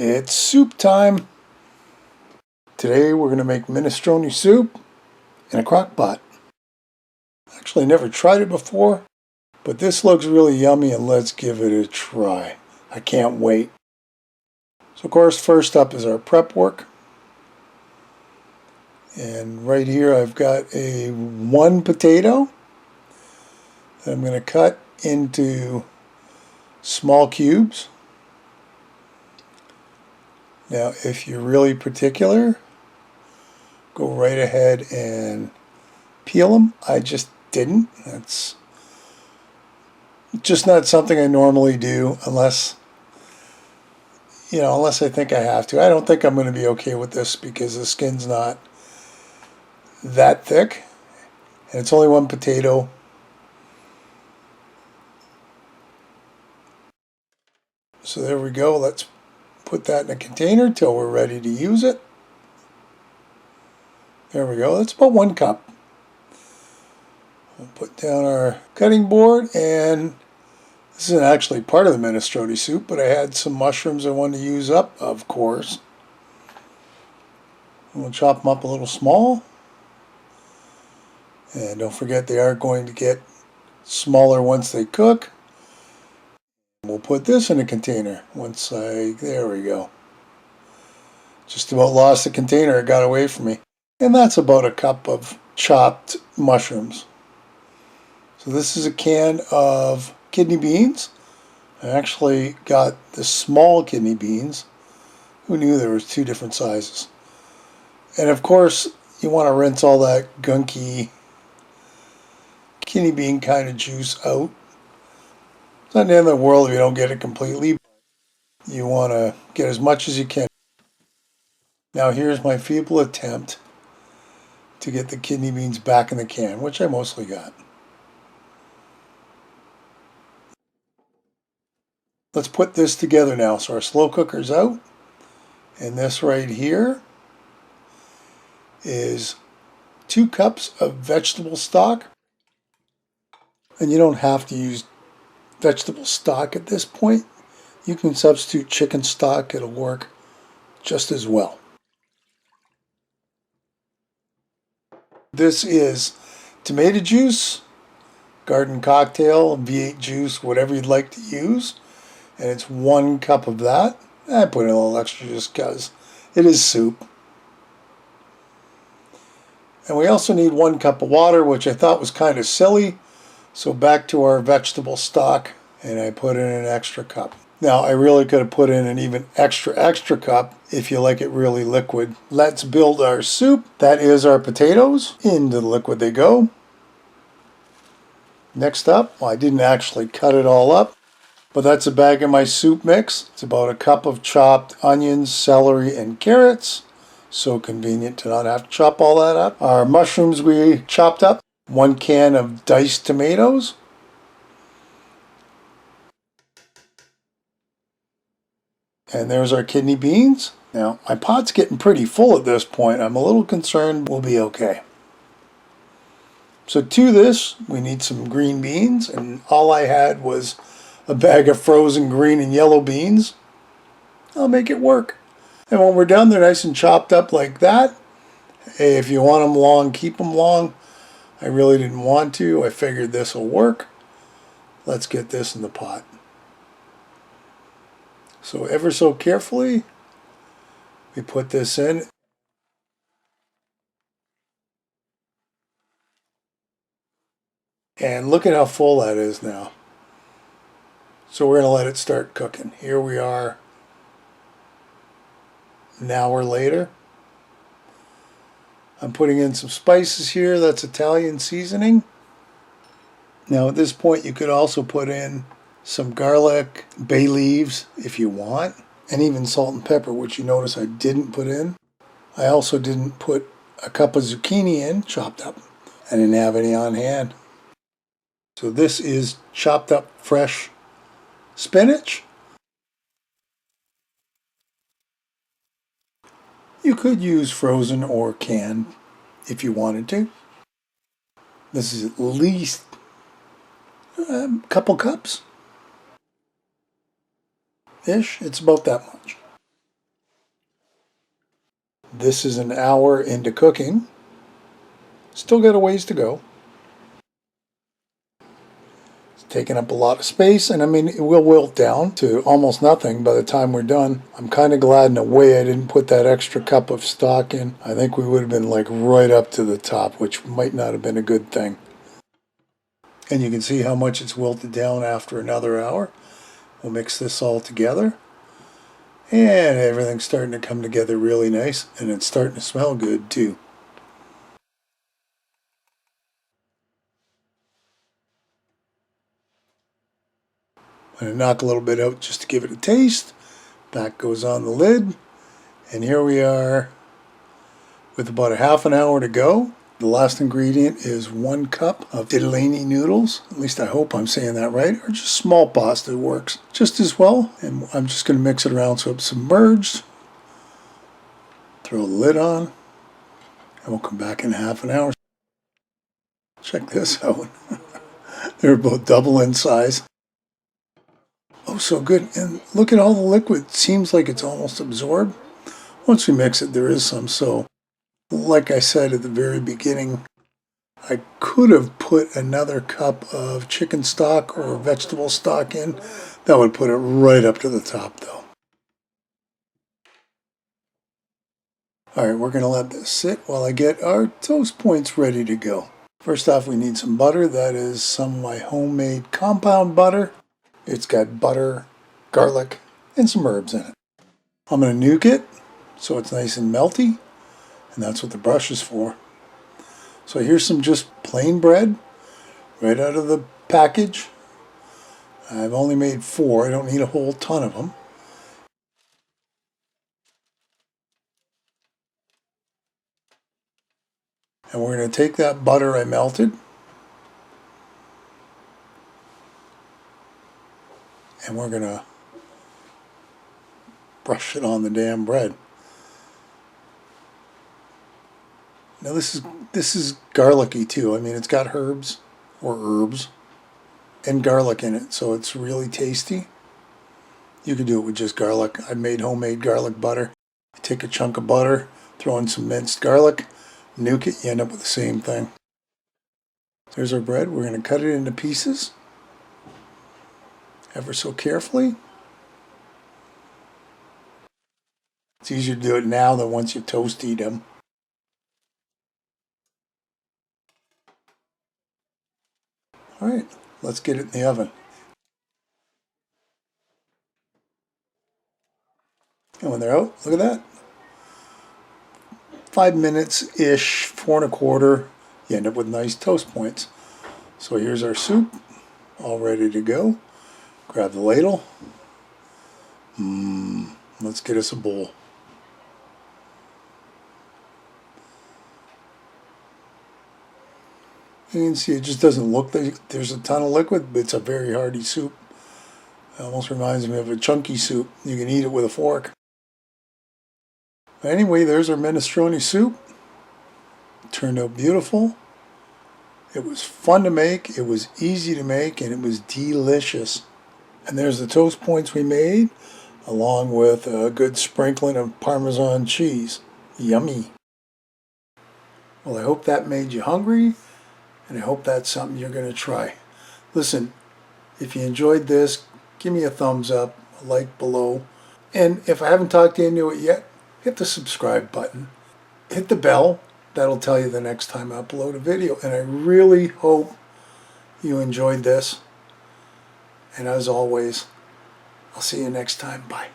It's soup time. Today we're going to make minestrone soup in a crock pot. Actually, never tried it before, but this looks really yummy and let's give it a try. I can't wait. So of course, first up is our prep work. And right here I've got one potato that I'm going to cut into small cubes. Now, if you're really particular, go right ahead and peel them. I just didn't. That's just not something I normally do unless I think I have to. I don't think I'm going to be okay with this because the skin's not that thick. And it's only one potato. So there we go. Let's put that in a container till we're ready to use it. There we go. That's about 1 cup. We'll put down our cutting board, and this isn't actually part of the minestrone soup, but I had some mushrooms I wanted to use up, of course. We'll chop them up a little small. And don't forget, they are going to get smaller once they cook. We'll put this in a container there we go. Just about lost the container, it got away from me. And that's about 1 cup of chopped mushrooms. So this is a can of kidney beans. I actually got the small kidney beans. Who knew there was 2 different sizes? And of course, you want to rinse all that gunky kidney bean kind of juice out. It's not the end of the world if you don't get it completely. You want to get as much as you can. Now here's my feeble attempt to get the kidney beans back in the can, which I mostly got. Let's put this together now. So our slow cooker's out, and this right here is 2 cups of vegetable stock. And you don't have to use vegetable stock at this point. You can substitute chicken stock, it'll work just as well. This is tomato juice, garden cocktail, V8 juice, whatever you'd like to use. And it's 1 cup of that. I put in a little extra just because it is soup. And we also need 1 cup of water, which I thought was kind of silly. So back to our vegetable stock, and I put in an extra cup. Now, I really could have put in an even extra cup if you like it really liquid. Let's build our soup. That is our potatoes. Into the liquid they go. Next up, well, I didn't actually cut it all up, but that's a bag of my soup mix. It's about 1 cup of chopped onions, celery, and carrots. So convenient to not have to chop all that up. Our mushrooms we chopped up. 1 can of diced tomatoes. And there's our kidney beans. Now, my pot's getting pretty full at this point. I'm a little concerned we'll be okay. So to this, we need some green beans, and all I had was a bag of frozen green and yellow beans. I'll make it work. And when we're done, they're nice and chopped up like that. Hey, if you want them long, keep them long. I really didn't want to. I figured this will work. Let's get this in the pot. So ever so carefully, we put this in. And look at how full that is now. So we're going to let it start cooking. Here we are an hour later. I'm putting in some spices here. That's Italian seasoning. Now at this point you could also put in some garlic, bay leaves if you want, and even salt and pepper, which you notice I didn't put in. I also didn't put 1 cup of zucchini in, chopped up. I didn't have any on hand. So this is chopped up fresh spinach. You could use frozen or canned if you wanted to. This is at least a couple cups ish. It's about that much. This is an hour into cooking. Still got a ways to go. It's taking up a lot of space, and I mean, it will wilt down to almost nothing by the time we're done. I'm kind of glad in a way I didn't put that extra cup of stock in. I think we would have been like right up to the top, which might not have been a good thing. And you can see how much it's wilted down after another hour. We'll mix this all together. And everything's starting to come together really nice, and it's starting to smell good too. I'm going to knock a little bit out just to give it a taste. That goes on the lid. And here we are with about a half an hour to go. The last ingredient is 1 cup of ditalini noodles. At least I hope I'm saying that right. Or just small pasta works just as well. And I'm just going to mix it around so it's submerged. Throw the lid on. And we'll come back in half an hour. Check this out. They're both double in size. Oh, so good. And look at all the liquid. It seems like it's almost absorbed. Once we mix it, there is some. So, like I said at the very beginning, I could have put another cup of chicken stock or vegetable stock in. That would put it right up to the top, though. All right, we're going to let this sit while I get our toast points ready to go. First off, we need some butter. That is some of my homemade compound butter. It's got butter, garlic, and some herbs in it. I'm going to nuke it so it's nice and melty, and that's what the brush is for. So here's some just plain bread right out of the package. I've only made 4. I don't need a whole ton of them. And we're going to take that butter I melted and we're going to brush it on the damn bread. Now this is garlicky too. I mean, it's got herbs and garlic in it, so it's really tasty. You can do it with just garlic. I made homemade garlic butter. You take a chunk of butter, throw in some minced garlic, nuke it, you end up with the same thing. There's our bread. We're going to cut it into pieces ever so carefully. It's easier to do it now than once you toasted them. All right, let's get it in the oven. And when they're out, look at that. 5 minutes-ish, 4 1/4, you end up with nice toast points. So here's our soup, all ready to go. Grab the ladle. Let's get us a bowl. You can see it just doesn't look like there's a ton of liquid, but it's a very hearty soup. It almost reminds me of a chunky soup. You can eat it with a fork. But anyway, there's our minestrone soup. It turned out beautiful. It was fun to make, it was easy to make, and it was delicious. And there's the toast points we made, along with a good sprinkling of Parmesan cheese. Yummy. Well, I hope that made you hungry, and I hope that's something you're going to try. Listen, if you enjoyed this, give me a thumbs up, a like below. And if I haven't talked you into it yet, hit the subscribe button. Hit the bell. That'll tell you the next time I upload a video. And I really hope you enjoyed this. And as always, I'll see you next time. Bye.